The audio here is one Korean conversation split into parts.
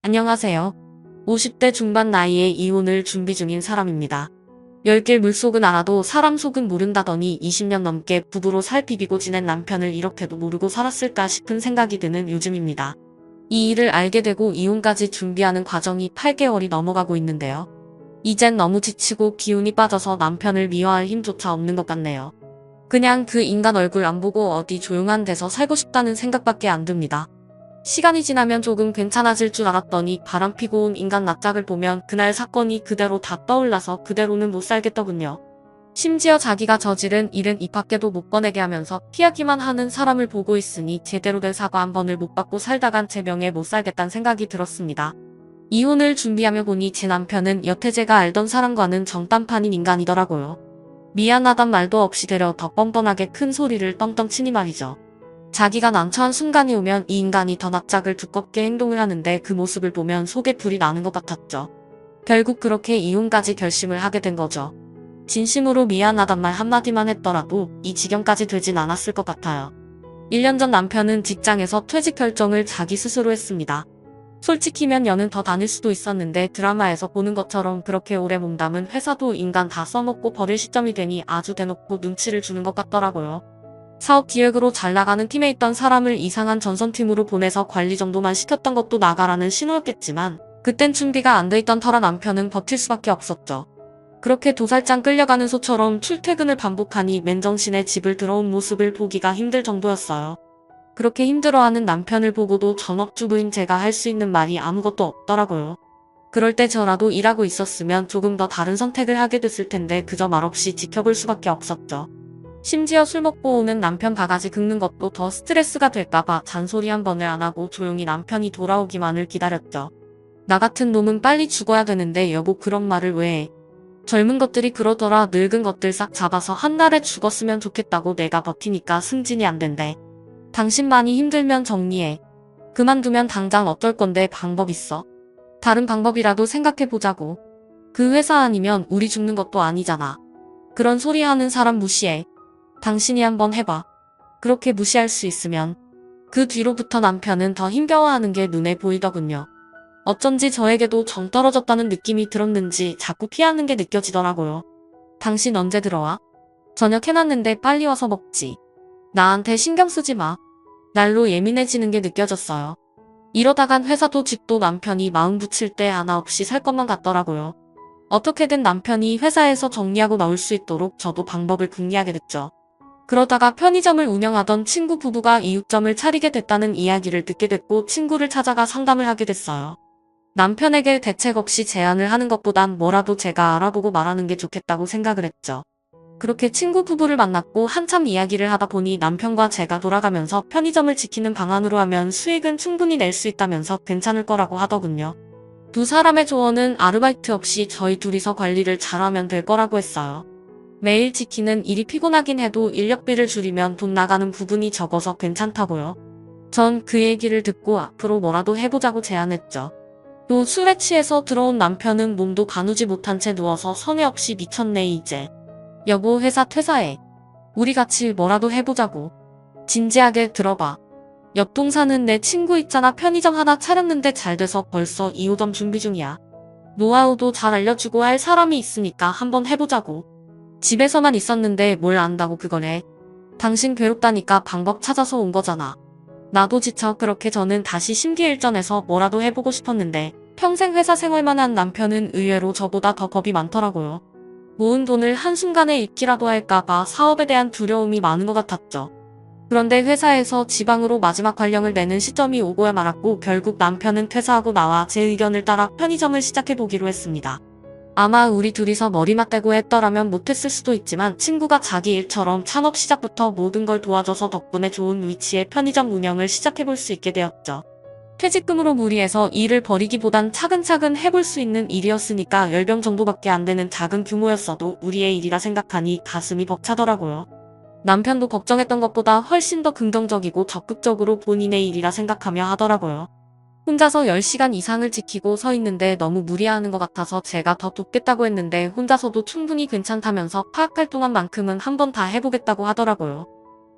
안녕하세요. 50대 중반 나이에 이혼을 준비 중인 사람입니다. 열길 물속은 알아도 사람 속은 모른다더니 20년 넘게 부부로 살 비비고 지낸 남편을 이렇게도 모르고 살았을까 싶은 생각이 드는 요즘입니다. 이 일을 알게 되고 이혼까지 준비하는 과정이 8개월이 넘어가고 있는데요. 이젠 너무 지치고 기운이 빠져서 남편을 미워할 힘조차 없는 것 같네요. 그냥 그 인간 얼굴 안 보고 어디 조용한 데서 살고 싶다는 생각밖에 안 듭니다. 시간이 지나면 조금 괜찮아질 줄 알았더니 바람피고 온 인간 낯짝을 보면 그날 사건이 그대로 다 떠올라서 그대로는 못 살겠더군요. 심지어 자기가 저지른 일은 입 밖에도 못 꺼내게 하면서 피하기만 하는 사람을 보고 있으니 제대로 된 사과 한 번을 못 받고 살다간 제 명예 못 살겠다는 생각이 들었습니다. 이혼을 준비하며 보니 제 남편은 여태 제가 알던 사람과는 정딴판인 인간이더라고요. 미안하단 말도 없이 되려 더 뻔뻔하게 큰 소리를 떵떵 치니 말이죠. 자기가 난처한 순간이 오면 이 인간이 더 낯짝을 두껍게 행동을 하는데 그 모습을 보면 속에 불이 나는 것 같았죠. 결국 그렇게 이혼까지 결심을 하게 된 거죠. 진심으로 미안하단 말 한마디만 했더라도 이 지경까지 되진 않았을 것 같아요. 1년 전 남편은 직장에서 퇴직 결정을 자기 스스로 했습니다. 솔직히면 연은 더 다닐 수도 있었는데 드라마에서 보는 것처럼 그렇게 오래 몸담은 회사도 인간 다 써먹고 버릴 시점이 되니 아주 대놓고 눈치를 주는 것 같더라고요. 사업 기획으로 잘 나가는 팀에 있던 사람을 이상한 전선팀으로 보내서 관리 정도만 시켰던 것도 나가라는 신호였겠지만 그땐 준비가 안 돼 있던 터라 남편은 버틸 수밖에 없었죠. 그렇게 도살장 끌려가는 소처럼 출퇴근을 반복하니 맨정신에 집을 들어온 모습을 보기가 힘들 정도였어요. 그렇게 힘들어하는 남편을 보고도 전업주부인 제가 할 수 있는 말이 아무것도 없더라고요. 그럴 때 저라도 일하고 있었으면 조금 더 다른 선택을 하게 됐을 텐데 그저 말없이 지켜볼 수밖에 없었죠. 심지어 술 먹고 오는 남편 바가지 긁는 것도 더 스트레스가 될까봐 잔소리 한 번을 안 하고 조용히 남편이 돌아오기만을 기다렸죠. 나 같은 놈은 빨리 죽어야 되는데 여보 그런 말을 왜 해? 젊은 것들이 그러더라. 늙은 것들 싹 잡아서 한 달에 죽었으면 좋겠다고 내가 버티니까 승진이 안 된대. 당신 많이 힘들면 정리해. 그만두면 당장 어떨 건데 방법 있어? 다른 방법이라도 생각해보자고. 그 회사 아니면 우리 죽는 것도 아니잖아. 그런 소리 하는 사람 무시해. 당신이 한번 해봐. 그렇게 무시할 수 있으면. 그 뒤로부터 남편은 더 힘겨워하는 게 눈에 보이더군요. 어쩐지 저에게도 정 떨어졌다는 느낌이 들었는지 자꾸 피하는 게 느껴지더라고요. 당신 언제 들어와? 저녁 해놨는데 빨리 와서 먹지. 나한테 신경 쓰지 마. 날로 예민해지는 게 느껴졌어요. 이러다간 회사도 집도 남편이 마음 붙일 때 하나 없이 살 것만 같더라고요. 어떻게든 남편이 회사에서 정리하고 나올 수 있도록 저도 방법을 궁리하게 됐죠. 그러다가 편의점을 운영하던 친구 부부가 이웃점을 차리게 됐다는 이야기를 듣게 됐고 친구를 찾아가 상담을 하게 됐어요. 남편에게 대책 없이 제안을 하는 것보단 뭐라도 제가 알아보고 말하는 게 좋겠다고 생각을 했죠. 그렇게 친구 부부를 만났고 한참 이야기를 하다 보니 남편과 제가 돌아가면서 편의점을 지키는 방안으로 하면 수익은 충분히 낼 수 있다면서 괜찮을 거라고 하더군요. 두 사람의 조언은 아르바이트 없이 저희 둘이서 관리를 잘하면 될 거라고 했어요. 매일 지키는 일이 피곤하긴 해도 인력비를 줄이면 돈 나가는 부분이 적어서 괜찮다고요. 전 그 얘기를 듣고 앞으로 뭐라도 해보자고 제안했죠. 또 술에 취해서 들어온 남편은 몸도 가누지 못한 채 누워서 성의 없이 미쳤네 이제. 여보 회사 퇴사해. 우리 같이 뭐라도 해보자고. 진지하게 들어봐. 옆동 사는 내 친구 있잖아 편의점 하나 차렸는데 잘 돼서 벌써 2호점 준비 중이야. 노하우도 잘 알려주고 할 사람이 있으니까 한번 해보자고. 집에서만 있었는데 뭘 안다고 그거래. 당신 괴롭다니까 방법 찾아서 온 거잖아. 나도 지쳐. 그렇게 저는 다시 심기일전해서 뭐라도 해보고 싶었는데 평생 회사 생활만 한 남편은 의외로 저보다 더 겁이 많더라고요. 모은 돈을 한순간에 잃기라도 할까봐 사업에 대한 두려움이 많은 것 같았죠. 그런데 회사에서 지방으로 마지막 관령을 내는 시점이 오고야 말았고 결국 남편은 퇴사하고 나와 제 의견을 따라 편의점을 시작해보기로 했습니다. 아마 우리 둘이서 머리 맞대고 했더라면 못했을 수도 있지만 친구가 자기 일처럼 창업 시작부터 모든 걸 도와줘서 덕분에 좋은 위치에 편의점 운영을 시작해볼 수 있게 되었죠. 퇴직금으로 무리해서 일을 벌이기보단 차근차근 해볼 수 있는 일이었으니까 10병 정도밖에 안 되는 작은 규모였어도 우리의 일이라 생각하니 가슴이 벅차더라고요. 남편도 걱정했던 것보다 훨씬 더 긍정적이고 적극적으로 본인의 일이라 생각하며 하더라고요. 혼자서 10시간 이상을 지키고 서 있는데 너무 무리하는 것 같아서 제가 더 돕겠다고 했는데 혼자서도 충분히 괜찮다면서 파악할 동안만큼은 한번 다 해보겠다고 하더라고요.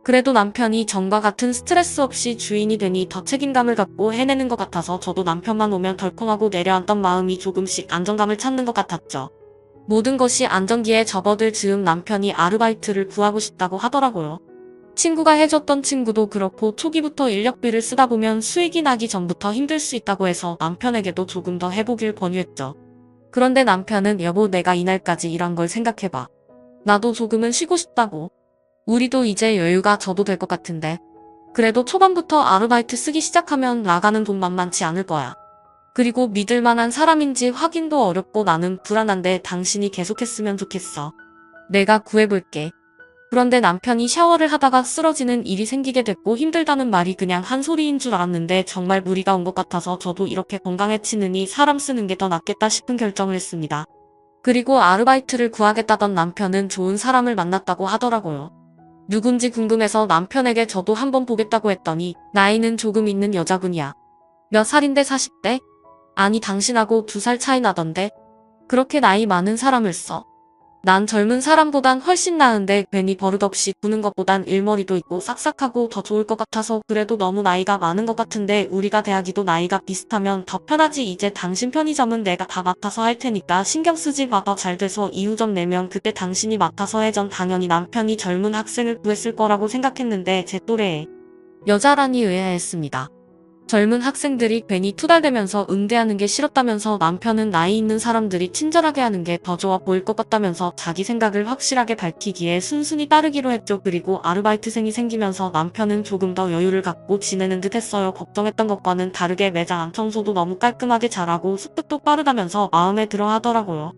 그래도 남편이 전과 같은 스트레스 없이 주인이 되니 더 책임감을 갖고 해내는 것 같아서 저도 남편만 오면 덜컹하고 내려앉던 마음이 조금씩 안정감을 찾는 것 같았죠. 모든 것이 안정기에 접어들 즈음 남편이 아르바이트를 구하고 싶다고 하더라고요. 친구가 해줬던 친구도 그렇고 초기부터 인력비를 쓰다 보면 수익이 나기 전부터 힘들 수 있다고 해서 남편에게도 조금 더 해보길 권유했죠. 그런데 남편은 여보 내가 이날까지 일한 걸 생각해봐. 나도 조금은 쉬고 싶다고. 우리도 이제 여유가 져도 될 것 같은데. 그래도 초반부터 아르바이트 쓰기 시작하면 나가는 돈 만만치 않을 거야. 그리고 믿을 만한 사람인지 확인도 어렵고 나는 불안한데 당신이 계속했으면 좋겠어. 내가 구해볼게. 그런데 남편이 샤워를 하다가 쓰러지는 일이 생기게 됐고 힘들다는 말이 그냥 한 소리인 줄 알았는데 정말 무리가 온 것 같아서 저도 이렇게 건강해지느니 사람 쓰는 게 더 낫겠다 싶은 결정을 했습니다. 그리고 아르바이트를 구하겠다던 남편은 좋은 사람을 만났다고 하더라고요. 누군지 궁금해서 남편에게 저도 한번 보겠다고 했더니 나이는 조금 있는 여자분이야. 몇 살인데 40대? 아니 당신하고 2살 차이 나던데. 그렇게 나이 많은 사람을 써. 난 젊은 사람보단 훨씬 나은데 괜히 버릇없이 구는 것보단 일머리도 있고 싹싹하고 더 좋을 것 같아서 그래도 너무 나이가 많은 것 같은데 우리가 대하기도 나이가 비슷하면 더 편하지. 이제 당신 편의점은 내가 다 맡아서 할 테니까 신경 쓰지 마. 더 잘 돼서 이유점 내면 그때 당신이 맡아서 해. 전 당연히 남편이 젊은 학생을 구했을 거라고 생각했는데 제 또래의 여자라니 의아했습니다. 젊은 학생들이 괜히 투덜대면서 응대하는 게 싫었다면서 남편은 나이 있는 사람들이 친절하게 하는 게 더 좋아 보일 것 같다면서 자기 생각을 확실하게 밝히기에 순순히 따르기로 했죠. 그리고 아르바이트생이 생기면서 남편은 조금 더 여유를 갖고 지내는 듯 했어요. 걱정했던 것과는 다르게 매장 안 청소도 너무 깔끔하게 잘하고 습득도 빠르다면서 마음에 들어 하더라고요.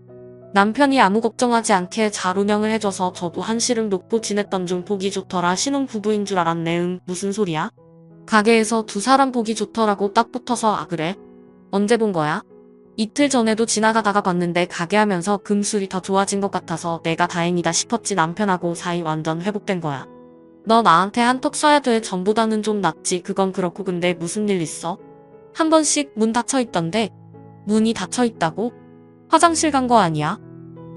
남편이 아무 걱정하지 않게 잘 운영을 해줘서 저도 한시름 놓고 지냈던 중 보기 좋더라. 신혼부부인 줄 알았네. 무슨 소리야? 가게에서 2사람 보기 좋더라고 딱 붙어서. 아 그래? 언제 본 거야? 이틀 전에도 지나가다가 봤는데 가게 하면서 금술이 더 좋아진 것 같아서 내가 다행이다 싶었지. 남편하고 사이 완전 회복된 거야. 너 나한테 한턱 쏴야 돼. 전보다는 좀 낫지. 그건 그렇고 근데 무슨 일 있어? 한 번씩 문 닫혀 있던데. 문이 닫혀 있다고? 화장실 간 거 아니야?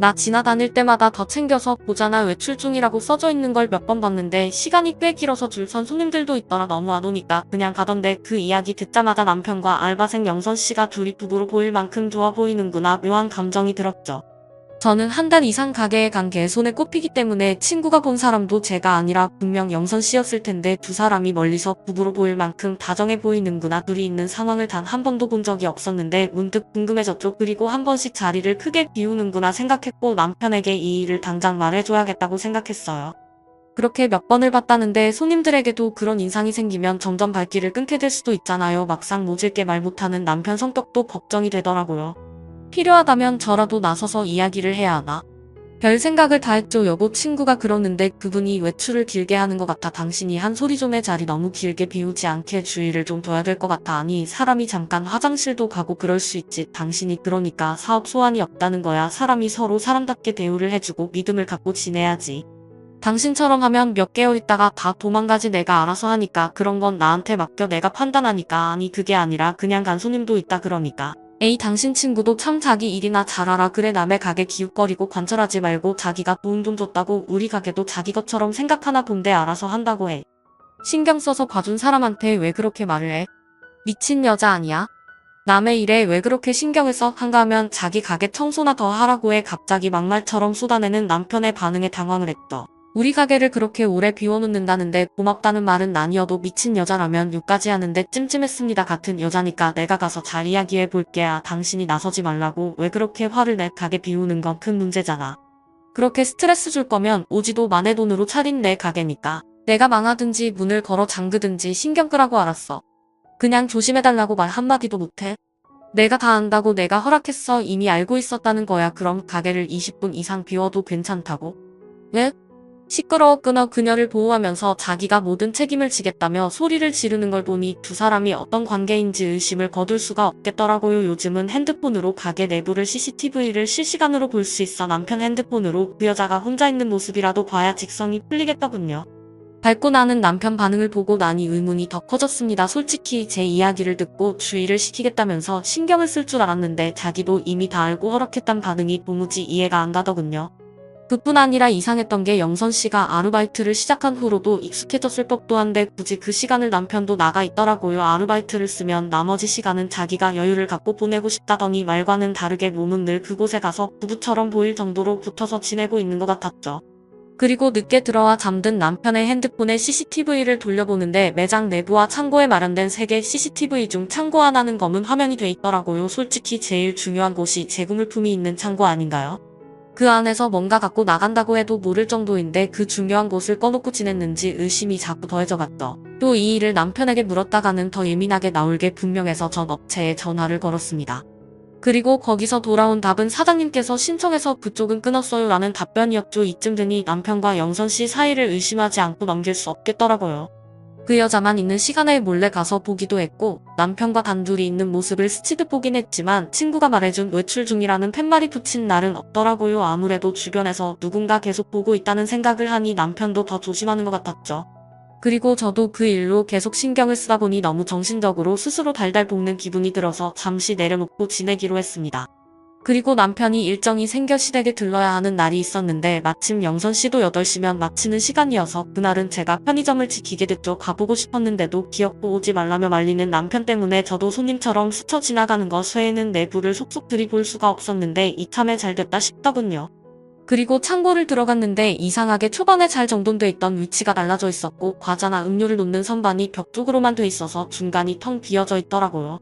나 지나다닐 때마다 더 챙겨서 보잖아. 외출 중이라고 써져 있는 걸 몇 번 봤는데 시간이 꽤 길어서 줄 선 손님들도 있더라. 너무 안 오니까 그냥 가던데. 그 이야기 듣자마자 남편과 알바생 영선씨가 둘이 부부로 보일 만큼 좋아 보이는구나. 묘한 감정이 들었죠. 저는 한 달 이상 가게에 간 게 손에 꼽히기 때문에 친구가 본 사람도 제가 아니라 분명 영선씨였을 텐데 2사람이 멀리서 부부로 보일 만큼 다정해 보이는구나. 둘이 있는 상황을 단 한 번도 본 적이 없었는데 문득 궁금해졌죠. 그리고 한 번씩 자리를 크게 비우는구나 생각했고 남편에게 이 일을 당장 말해줘야겠다고 생각했어요. 그렇게 몇 번을 봤다는데 손님들에게도 그런 인상이 생기면 점점 발길을 끊게 될 수도 있잖아요. 막상 모질게 말 못하는 남편 성격도 걱정이 되더라고요. 필요하다면 저라도 나서서 이야기를 해야 하나? 별 생각을 다 했죠. 여보 친구가 그러는데 그분이 외출을 길게 하는 것 같아. 당신이 한 소리 좀 해. 자리 너무 길게 비우지 않게 주의를 좀 둬야 될 것 같아. 아니 사람이 잠깐 화장실도 가고 그럴 수 있지. 당신이 그러니까 사업 소환이 없다는 거야. 사람이 서로 사람답게 대우를 해주고 믿음을 갖고 지내야지. 당신처럼 하면 몇 개월 있다가 다 도망가지. 내가 알아서 하니까. 그런 건 나한테 맡겨. 내가 판단하니까. 아니 그게 아니라 그냥 간 손님도 있다 그러니까. 에이 당신 친구도 참 자기 일이나 잘하라. 그래 남의 가게 기웃거리고 관철하지 말고 자기가 돈 좀 줬다고 우리 가게도 자기 것처럼 생각하나 본데 알아서 한다고 해. 신경 써서 봐준 사람한테 왜 그렇게 말을 해? 미친 여자 아니야? 남의 일에 왜 그렇게 신경을 써? 한가 하면 자기 가게 청소나 더 하라고 해. 갑자기 막말처럼 쏟아내는 남편의 반응에 당황을 했죠. 우리 가게를 그렇게 오래 비워놓는다는데 고맙다는 말은 아니어도 미친 여자라면 욕까지 하는데 찜찜했습니다. 같은 여자니까 내가 가서 잘 이야기해 볼게. 아 당신이 나서지 말라고. 왜 그렇게 화를 내? 가게 비우는 건 큰 문제잖아. 그렇게 스트레스 줄 거면 오지도 마네. 돈으로 차린 내 가게니까. 내가 망하든지 문을 걸어 잠그든지 신경 끄라고. 알았어. 그냥 조심해달라고 말 한마디도 못해? 내가 다 안다고. 내가 허락했어. 이미 알고 있었다는 거야. 그럼 가게를 20분 이상 비워도 괜찮다고? 왜? 시끄러워. 끊어. 그녀를 보호하면서 자기가 모든 책임을 지겠다며 소리를 지르는 걸 보니 2사람이 어떤 관계인지 의심을 거둘 수가 없겠더라고요. 요즘은 핸드폰으로 가게 내부를 CCTV를 실시간으로 볼 수 있어. 남편 핸드폰으로 그 여자가 혼자 있는 모습이라도 봐야 직성이 풀리겠더군요. 밟고 나는 남편 반응을 보고 나니 의문이 더 커졌습니다. 솔직히 제 이야기를 듣고 주의를 시키겠다면서 신경을 쓸 줄 알았는데 자기도 이미 다 알고 허락했단 반응이 도무지 이해가 안 가더군요. 그뿐 아니라 이상했던 게 영선 씨가 아르바이트를 시작한 후로도 익숙해졌을 법도 한데 굳이 그 시간을 남편도 나가 있더라고요. 아르바이트를 쓰면 나머지 시간은 자기가 여유를 갖고 보내고 싶다더니 말과는 다르게 몸은 늘 그곳에 가서 부부처럼 보일 정도로 붙어서 지내고 있는 것 같았죠. 그리고 늦게 들어와 잠든 남편의 핸드폰에 CCTV를 돌려보는데 매장 내부와 창고에 마련된 3개 CCTV 중 창고 하나는 검은 화면이 돼 있더라고요. 솔직히 제일 중요한 곳이 재구물품이 있는 창고 아닌가요? 그 안에서 뭔가 갖고 나간다고 해도 모를 정도인데 그 중요한 곳을 꺼놓고 지냈는지 의심이 자꾸 더해져갔죠. 또 이 일을 남편에게 물었다가는 더 예민하게 나올 게 분명해서 전 업체에 전화를 걸었습니다. 그리고 거기서 돌아온 답은 사장님께서 신청해서 그쪽은 끊었어요 라는 답변이었죠. 이쯤 되니 남편과 영선 씨 사이를 의심하지 않고 넘길 수 없겠더라고요. 그 여자만 있는 시간에 몰래 가서 보기도 했고 남편과 단둘이 있는 모습을 스치듯 보긴 했지만 친구가 말해준 외출 중이라는 팻말이 붙인 날은 없더라고요. 아무래도 주변에서 누군가 계속 보고 있다는 생각을 하니 남편도 더 조심하는 것 같았죠. 그리고 저도 그 일로 계속 신경을 쓰다 보니 너무 정신적으로 스스로 달달 볶는 기분이 들어서 잠시 내려놓고 지내기로 했습니다. 그리고 남편이 일정이 생겨 시댁에 들러야 하는 날이 있었는데 마침 영선 씨도 8시면 마치는 시간이어서 그날은 제가 편의점을 지키게 됐죠. 가보고 싶었는데도 기어코 오지 말라며 말리는 남편 때문에 저도 손님처럼 스쳐 지나가는 것 외에는 내부를 속속 들이볼 수가 없었는데 이참에 잘 됐다 싶더군요. 그리고 창고를 들어갔는데 이상하게 초반에 잘 정돈돼 있던 위치가 달라져 있었고 과자나 음료를 놓는 선반이 벽 쪽으로만 돼 있어서 중간이 텅 비어져 있더라고요.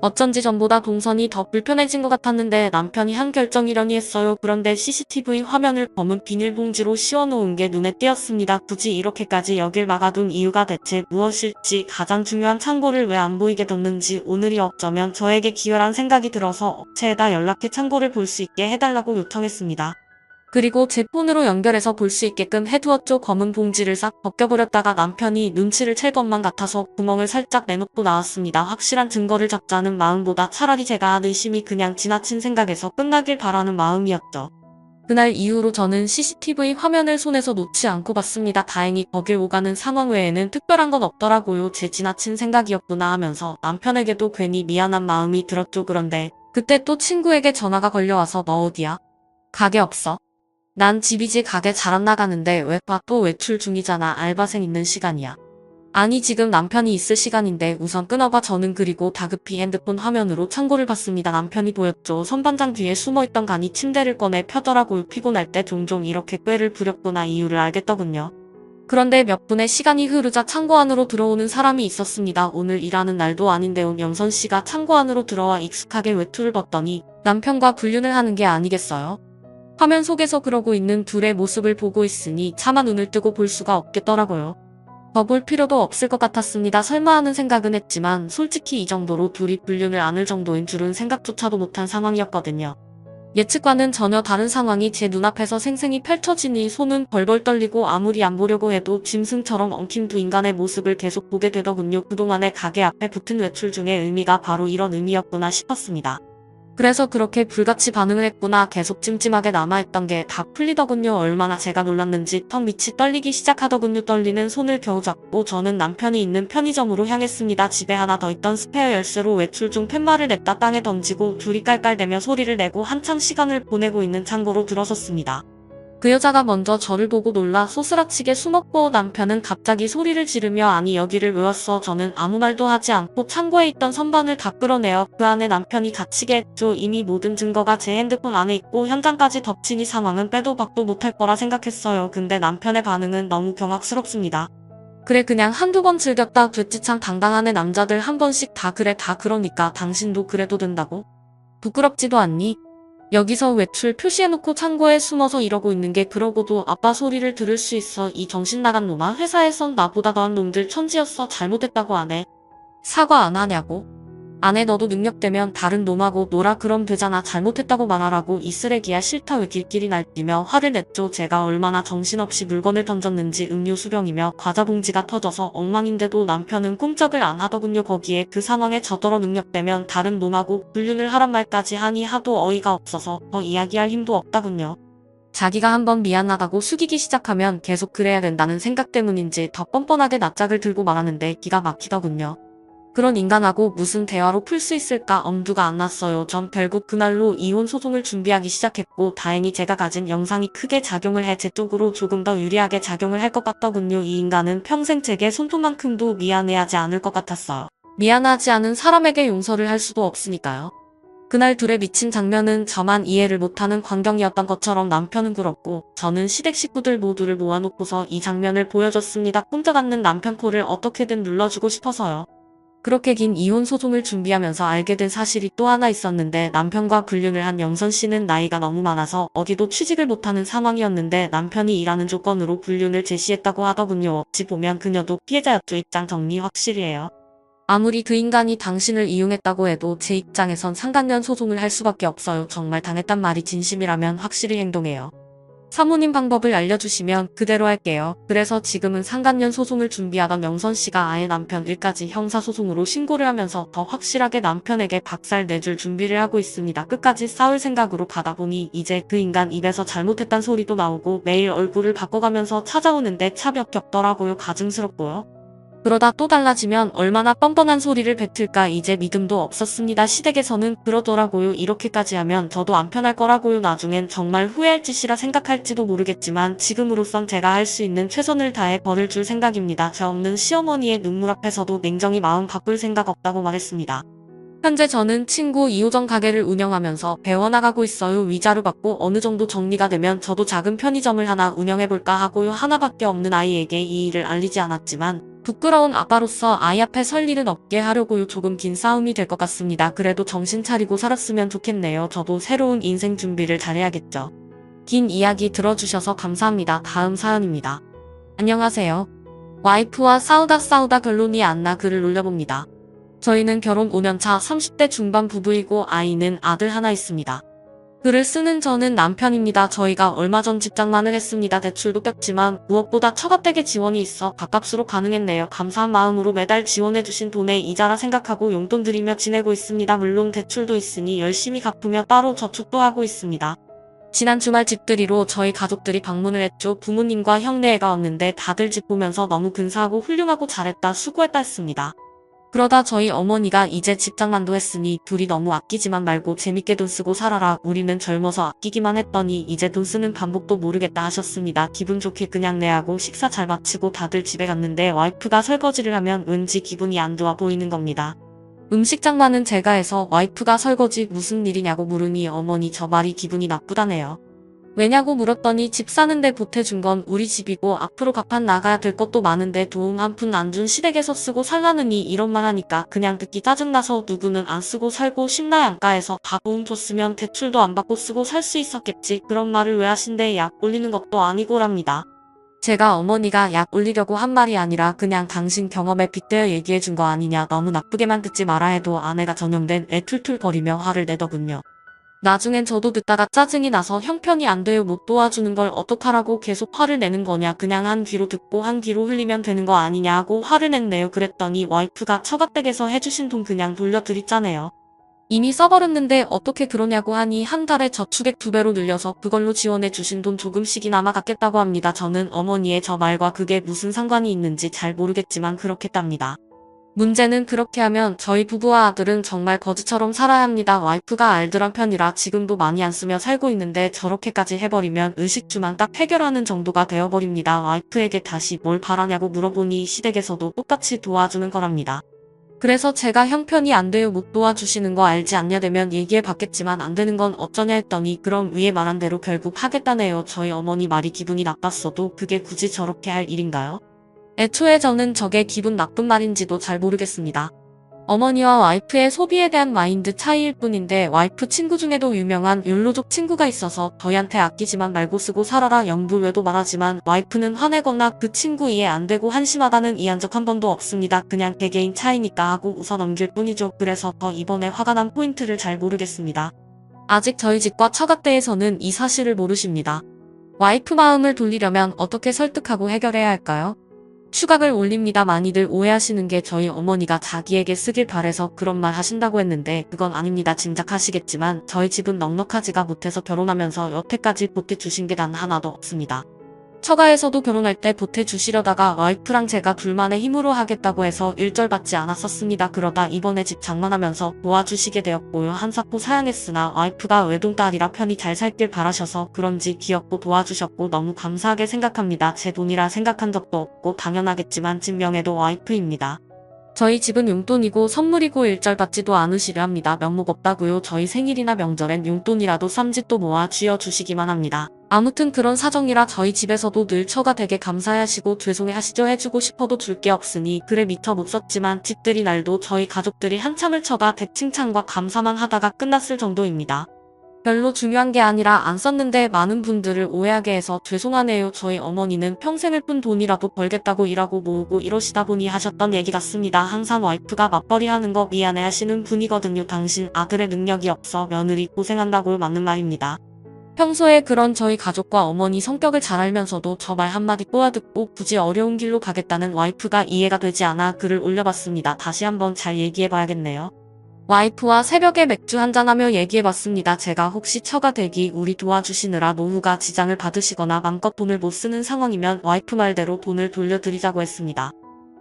어쩐지 전보다 동선이 더 불편해진 것 같았는데 남편이 한 결정이려니 했어요. 그런데 CCTV 화면을 검은 비닐봉지로 씌워놓은 게 눈에 띄었습니다. 굳이 이렇게까지 여길 막아둔 이유가 대체 무엇일지, 가장 중요한 창고를 왜 안 보이게 뒀는지, 오늘이 어쩌면 저에게 기회란 생각이 들어서 업체에다 연락해 창고를 볼 수 있게 해달라고 요청했습니다. 그리고 제 폰으로 연결해서 볼 수 있게끔 해두었죠. 검은 봉지를 싹 벗겨버렸다가 남편이 눈치를 챌 것만 같아서 구멍을 살짝 내놓고 나왔습니다. 확실한 증거를 잡자는 마음보다 차라리 제가 한 의심이 그냥 지나친 생각에서 끝나길 바라는 마음이었죠. 그날 이후로 저는 CCTV 화면을 손에서 놓지 않고 봤습니다. 다행히 거길 오가는 상황 외에는 특별한 건 없더라고요. 제 지나친 생각이었구나 하면서 남편에게도 괜히 미안한 마음이 들었죠. 그런데 그때 또 친구에게 전화가 걸려와서 너 어디야? 가게 없어? 난 집이지 가게 잘 안 나가는데 왜 봐 또 외출 중이잖아. 알바생 있는 시간이야. 아니 지금 남편이 있을 시간인데 우선 끊어봐. 저는 그리고 다급히 핸드폰 화면으로 창고를 봤습니다. 남편이 보였죠. 선반장 뒤에 숨어있던 간이 침대를 꺼내 펴더라고요. 피곤할 때 종종 이렇게 꾀를 부렸구나. 이유를 알겠더군요. 그런데 몇 분의 시간이 흐르자 창고 안으로 들어오는 사람이 있었습니다. 오늘 일하는 날도 아닌데 온 영선 씨가 창고 안으로 들어와 익숙하게 외투를 벗더니 남편과 불륜을 하는 게 아니겠어요? 화면 속에서 그러고 있는 둘의 모습을 보고 있으니 차마 눈을 뜨고 볼 수가 없겠더라고요. 더 볼 필요도 없을 것 같았습니다. 설마 하는 생각은 했지만 솔직히 이 정도로 둘이 불륜을 안을 정도인 줄은 생각조차도 못한 상황이었거든요. 예측과는 전혀 다른 상황이 제 눈앞에서 생생히 펼쳐지니 손은 벌벌 떨리고 아무리 안 보려고 해도 짐승처럼 엉킨 두 인간의 모습을 계속 보게 되더군요. 그동안의 가게 앞에 붙은 외출 중의 의미가 바로 이런 의미였구나 싶었습니다. 그래서 그렇게 불같이 반응을 했구나. 계속 찜찜하게 남아있던 게 다 풀리더군요. 얼마나 제가 놀랐는지 턱 밑이 떨리기 시작하더군요. 떨리는 손을 겨우 잡고 저는 남편이 있는 편의점으로 향했습니다. 집에 하나 더 있던 스페어 열쇠로 외출 중 팻말을 냈다 땅에 던지고 둘이 깔깔대며 소리를 내고 한참 시간을 보내고 있는 창고로 들어섰습니다. 그 여자가 먼저 저를 보고 놀라 소스라치게 숨었고 남편은 갑자기 소리를 지르며 아니 여기를 왜 왔어. 저는 아무 말도 하지 않고 창고에 있던 선반을 다 끌어내어 그 안에 남편이 갇히게 했죠. 이미 모든 증거가 제 핸드폰 안에 있고 현장까지 덮치니 상황은 빼도 박도 못할 거라 생각했어요. 근데 남편의 반응은 너무 경악스럽습니다. 그래 그냥 한두 번 즐겼다 됐지 참 당당한 애 남자들 한 번씩 다 그래 다 그러니까 당신도 그래도 된다고? 부끄럽지도 않니? 여기서 외출 표시해놓고 창고에 숨어서 이러고 있는 게 그러고도 아빠 소리를 들을 수 있어. 이 정신 나간 놈아. 회사에선 나보다 더한 놈들 천지였어. 잘못했다고 안 해. 사과 안 하냐고. 안 해. 너도 능력되면 다른 놈하고 놀아. 그럼 되잖아. 잘못했다고 말하라고. 이 쓰레기야. 싫다. 왜 길길이 날뛰며 화를 냈죠. 제가 얼마나 정신없이 물건을 던졌는지 음료 수병이며 과자 봉지가 터져서 엉망인데도 남편은 꼼짝을 안 하더군요. 거기에 그 상황에 저더러 능력되면 다른 놈하고 불륜을 하란 말까지 하니 하도 어이가 없어서 더 이야기할 힘도 없다군요. 자기가 한번 미안하다고 숙이기 시작하면 계속 그래야 된다는 생각 때문인지 더 뻔뻔하게 낯짝을 들고 말하는데 기가 막히더군요. 그런 인간하고 무슨 대화로 풀 수 있을까 엄두가 안 났어요. 전 결국 그날로 이혼 소송을 준비하기 시작했고 다행히 제가 가진 영상이 크게 작용을 해 제 쪽으로 조금 더 유리하게 작용을 할 것 같더군요. 이 인간은 평생 제게 손톱만큼도 미안해하지 않을 것 같았어요. 미안하지 않은 사람에게 용서를 할 수도 없으니까요. 그날 둘의 미친 장면은 저만 이해를 못하는 광경이었던 것처럼 남편은 굴었고 저는 시댁 식구들 모두를 모아놓고서 이 장면을 보여줬습니다. 꼼짝 않는 남편 코를 어떻게든 눌러주고 싶어서요. 그렇게 긴 이혼 소송을 준비하면서 알게 된 사실이 또 하나 있었는데 남편과 불륜을 한 영선 씨는 나이가 너무 많아서 어디도 취직을 못하는 상황이었는데 남편이 일하는 조건으로 불륜을 제시했다고 하더군요. 어찌 보면 그녀도 피해자였죠. 입장 정리 확실히 해요. 아무리 그 인간이 당신을 이용했다고 해도 제 입장에선 상간년 소송을 할 수밖에 없어요. 정말 당했단 말이 진심이라면 확실히 행동해요. 사모님 방법을 알려주시면 그대로 할게요. 그래서 지금은 상간년 소송을 준비하던 영선 씨가 아예 남편 일까지 형사소송으로 신고를 하면서 더 확실하게 남편에게 박살 내줄 준비를 하고 있습니다. 끝까지 싸울 생각으로 가다 보니 이제 그 인간 입에서 잘못했단 소리도 나오고 매일 얼굴을 바꿔가면서 찾아오는데 참 역겹더라고요. 가증스럽고요. 그러다 또 달라지면 얼마나 뻔뻔한 소리를 뱉을까 이제 믿음도 없었습니다. 시댁에서는 그러더라고요. 이렇게까지 하면 저도 안 편할 거라고요. 나중엔 정말 후회할 짓이라 생각할지도 모르겠지만 지금으로선 제가 할 수 있는 최선을 다해 벌을 줄 생각입니다. 죄 없는 시어머니의 눈물 앞에서도 냉정히 마음 바꿀 생각 없다고 말했습니다. 현재 저는 친구 2호점 가게를 운영하면서 배워나가고 있어요. 위자료 받고 어느 정도 정리가 되면 저도 작은 편의점을 하나 운영해볼까 하고요. 하나밖에 없는 아이에게 이 일을 알리지 않았지만 부끄러운 아빠로서 아이 앞에 설 일은 없게 하려고요. 조금 긴 싸움이 될 것 같습니다. 그래도 정신 차리고 살았으면 좋겠네요. 저도 새로운 인생 준비를 잘해야겠죠. 긴 이야기 들어주셔서 감사합니다. 다음 사연입니다. 안녕하세요. 와이프와 싸우다 결론이 안 나 글을 올려봅니다. 저희는 결혼 5년차 30대 중반 부부이고 아이는 아들 하나 있습니다. 글을 쓰는 저는 남편입니다. 저희가 얼마 전 집장만을 했습니다. 대출도 꼈지만 무엇보다 처가댁의 지원이 있어 가깝수로 가능했네요. 감사한 마음으로 매달 지원해주신 돈의 이자라 생각하고 용돈 드리며 지내고 있습니다. 물론 대출도 있으니 열심히 갚으며 따로 저축도 하고 있습니다. 지난 주말 집들이로 저희 가족들이 방문을 했죠. 부모님과 형네애가 왔는데 다들 집 보면서 너무 근사하고 훌륭하고 잘했다 수고했다 했습니다. 그러다 저희 어머니가 이제 집장만도 했으니 둘이 너무 아끼지만 말고 재밌게 돈 쓰고 살아라. 우리는 젊어서 아끼기만 했더니 이제 돈 쓰는 방법도 모르겠다 하셨습니다. 기분 좋게 그냥 내하고 식사 잘 마치고 다들 집에 갔는데 와이프가 설거지를 하면 왠지 기분이 안 좋아 보이는 겁니다. 음식 장만은 제가 해서 와이프가 설거지 무슨 일이냐고 물으니 어머니 저 말이 기분이 나쁘다네요. 왜냐고 물었더니 집 사는데 보태준 건 우리 집이고 앞으로 갚아 나가야 될 것도 많은데 도움 한 푼 안 준 시댁에서 쓰고 살라느니 이런 말 하니까 그냥 듣기 짜증나서 누구는 안 쓰고 살고 싶나 양가에서 다 도움 줬으면 대출도 안 받고 쓰고 살 수 있었겠지. 그런 말을 왜 하신대. 약 올리는 것도 아니고랍니다. 제가 어머니가 약 올리려고 한 말이 아니라 그냥 당신 경험에 빗대어 얘기해준 거 아니냐. 너무 나쁘게만 듣지 마라 해도 아내가 전염된 애 툴툴거리며 화를 내더군요. 나중엔 저도 듣다가 짜증이 나서 형편이 안 돼요. 못 도와주는 걸 어떡하라고 계속 화를 내는 거냐. 그냥 한 귀로 듣고 한 귀로 흘리면 되는 거 아니냐 하고 화를 냈네요. 그랬더니 와이프가 처가댁에서 해주신 돈 그냥 돌려드리자네요. 이미 써버렸는데 어떻게 그러냐고 하니 한 달에 저축액 2배로 늘려서 그걸로 지원해 주신 돈 조금씩이나마 갚겠다고 합니다. 저는 어머니의 저 말과 그게 무슨 상관이 있는지 잘 모르겠지만 그렇겠답니다. 문제는 그렇게 하면 저희 부부와 아들은 정말 거지처럼 살아야 합니다. 와이프가 알뜰한 편이라 지금도 많이 안 쓰며 살고 있는데 저렇게까지 해버리면 의식주만 딱 해결하는 정도가 되어버립니다. 와이프에게 다시 뭘 바라냐고 물어보니 시댁에서도 똑같이 도와주는 거랍니다. 그래서 제가 형편이 안 돼요. 못 도와주시는 거 알지 않냐 되면 얘기해 봤겠지만 안 되는 건 어쩌냐 했더니 그럼 위에 말한 대로 결국 하겠다네요. 저희 어머니 말이 기분이 나빴어도 그게 굳이 저렇게 할 일인가요? 애초에 저는 저게 기분 나쁜 말인지도 잘 모르겠습니다. 어머니와 와이프의 소비에 대한 마인드 차이일 뿐인데 와이프 친구 중에도 유명한 욜로족 친구가 있어서 저희한테 아끼지만 말고 쓰고 살아라 영불외도 말하지만 와이프는 화내거나 그 친구 이해 안 되고 한심하다는 이한 적 한 번도 없습니다. 그냥 개개인 차이니까 하고 웃어 넘길 뿐이죠. 그래서 더 이번에 화가 난 포인트를 잘 모르겠습니다. 아직 저희 집과 처갓댁에서는 이 사실을 모르십니다. 와이프 마음을 돌리려면 어떻게 설득하고 해결해야 할까요? 추각을 올립니다. 많이들 오해하시는 게 저희 어머니가 자기에게 쓰길 바래서 그런 말 하신다고 했는데 그건 아닙니다. 짐작하시겠지만 저희 집은 넉넉하지가 못해서 결혼하면서 여태까지 보태주신 게 단 하나도 없습니다. 처가에서도 결혼할 때 보태주시려다가 와이프랑 제가 둘만의 힘으로 하겠다고 해서 일절받지 않았었습니다. 그러다 이번에 집 장만하면서 도와주시게 되었고요. 한사코 사양했으나 와이프가 외동딸이라 편히 잘 살길 바라셔서 그런지 귀엽고 도와주셨고 너무 감사하게 생각합니다. 제 돈이라 생각한 적도 없고 당연하겠지만 집 명예도 와이프입니다. 저희 집은 용돈이고 선물이고 일절받지도 않으시려 합니다. 면목 없다고요. 저희 생일이나 명절엔 용돈이라도 쌈짓도 모아 쥐어주시기만 합니다. 아무튼 그런 사정이라 저희 집에서도 늘 처가 되게 감사해하시고 죄송해하시죠. 해주고 싶어도 줄 게 없으니 글에 미처 못 썼지만 집들이 날도 저희 가족들이 한참을 처가 댁 칭찬과 감사만 하다가 끝났을 정도입니다. 별로 중요한 게 아니라 안 썼는데 많은 분들을 오해하게 해서 죄송하네요. 저희 어머니는 평생을 푼 돈이라도 벌겠다고 일하고 모으고 이러시다 보니 하셨던 얘기 같습니다. 항상 와이프가 맞벌이 하는 거 미안해 하시는 분이거든요. 당신 아들의 능력이 없어 며느리 고생한다고 맞는 말입니다. 평소에 그런 저희 가족과 어머니 성격을 잘 알면서도 저 말 한마디 꼬아듣고 굳이 어려운 길로 가겠다는 와이프가 이해가 되지 않아 글을 올려봤습니다. 다시 한번 잘 얘기해봐야겠네요. 와이프와 새벽에 맥주 한잔하며 얘기해봤습니다. 제가 혹시 처가 댁이 우리 도와주시느라 노후가 지장을 받으시거나 맘껏 돈을 못 쓰는 상황이면 와이프 말대로 돈을 돌려드리자고 했습니다.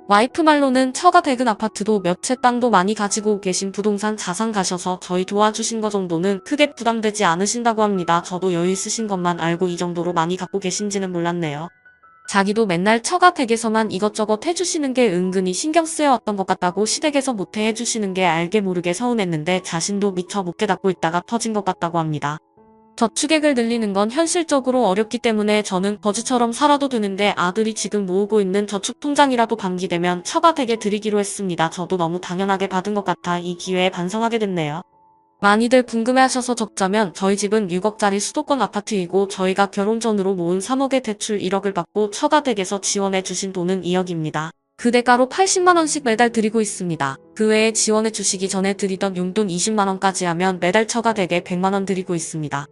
와이프 말로는 처가 댁은 아파트도 몇 채 땅도 많이 가지고 계신 부동산 자산 가셔서 저희 도와주신 거 정도는 크게 부담되지 않으신다고 합니다. 저도 여유 있으신 것만 알고 이 정도로 많이 갖고 계신지는 몰랐네요. 자기도 맨날 처가 댁에서만 이것저것 해주시는 게 은근히 신경 쓰여왔던 것 같다고 시댁에서 못해 해주시는 게 알게 모르게 서운했는데 자신도 미처 못 깨닫고 있다가 터진 것 같다고 합니다. 저축액을 늘리는 건 현실적으로 어렵기 때문에 저는 거지처럼 살아도 되는데 아들이 지금 모으고 있는 저축통장이라도 만기되면 처가 댁에 드리기로 했습니다. 저도 너무 당연하게 받은 것 같아 이 기회에 반성하게 됐네요. 많이들 궁금해하셔서 적자면 저희 집은 6억짜리 수도권 아파트이고 저희가 결혼 전으로 모은 3억의 대출 1억을 받고 처가 댁에서 지원해 주신 돈은 2억입니다. 그 대가로 80만원씩 매달 드리고 있습니다. 그 외에 지원해 주시기 전에 드리던 용돈 20만원까지 하면 매달 처가 댁에 100만원 드리고 있습니다.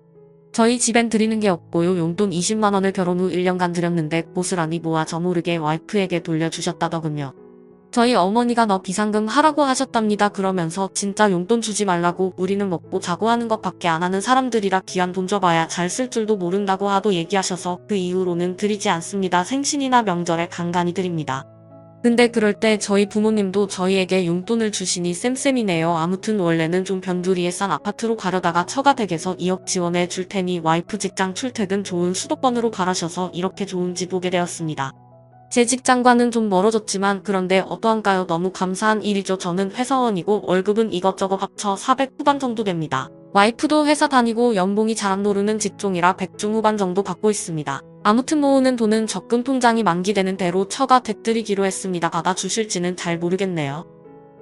저희 집엔 드리는 게 없고요. 용돈 20만원을 결혼 후 1년간 드렸는데 고스란히 모아 저 모르게 와이프에게 돌려주셨다더군요. 저희 어머니가 너 비상금 하라고 하셨답니다. 그러면서 진짜 용돈 주지 말라고 우리는 먹고 자고 하는 것밖에 안 하는 사람들이라 귀한 돈 줘봐야 잘 쓸 줄도 모른다고 하도 얘기하셔서 그 이후로는 드리지 않습니다. 생신이나 명절에 간간히 드립니다. 근데 그럴 때 저희 부모님도 저희에게 용돈을 주시니 쌤쌤이네요. 아무튼 원래는 좀 변두리에 싼 아파트로 가려다가 처가 댁에서 2억 지원해 줄 테니 와이프 직장 출퇴근 좋은 수도권으로 가라셔서 이렇게 좋은 집 오게 되었습니다. 제 직장과는 좀 멀어졌지만 그런데 어떠한가요? 너무 감사한 일이죠. 저는 회사원이고 월급은 이것저것 합쳐 400 후반 정도 됩니다. 와이프도 회사 다니고 연봉이 잘 안 오르는 직종이라 100중 후반 정도 받고 있습니다. 아무튼 모으는 돈은 적금 통장이 만기되는 대로 처가 댁 드리기로 했습니다. 받아주실지는 잘 모르겠네요.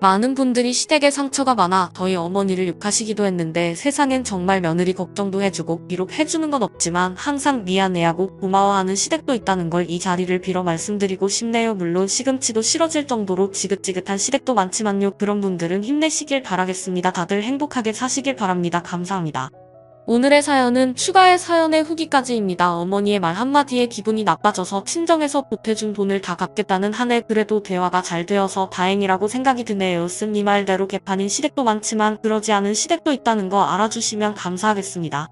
많은 분들이 시댁에 상처가 많아 저희 어머니를 욕하시기도 했는데 세상엔 정말 며느리 걱정도 해주고 비록 해주는 건 없지만 항상 미안해하고 고마워하는 시댁도 있다는 걸 이 자리를 빌어 말씀드리고 싶네요. 물론 시금치도 싫어질 정도로 지긋지긋한 시댁도 많지만요. 그런 분들은 힘내시길 바라겠습니다. 다들 행복하게 사시길 바랍니다. 감사합니다. 오늘의 사연은 추가의 사연의 후기까지입니다. 어머니의 말 한마디에 기분이 나빠져서 친정에서 보태준 돈을 다 갚겠다는 한해 그래도 대화가 잘 되어서 다행이라고 생각이 드네요. 이 말대로 개판인 시댁도 많지만 그러지 않은 시댁도 있다는 거 알아주시면 감사하겠습니다.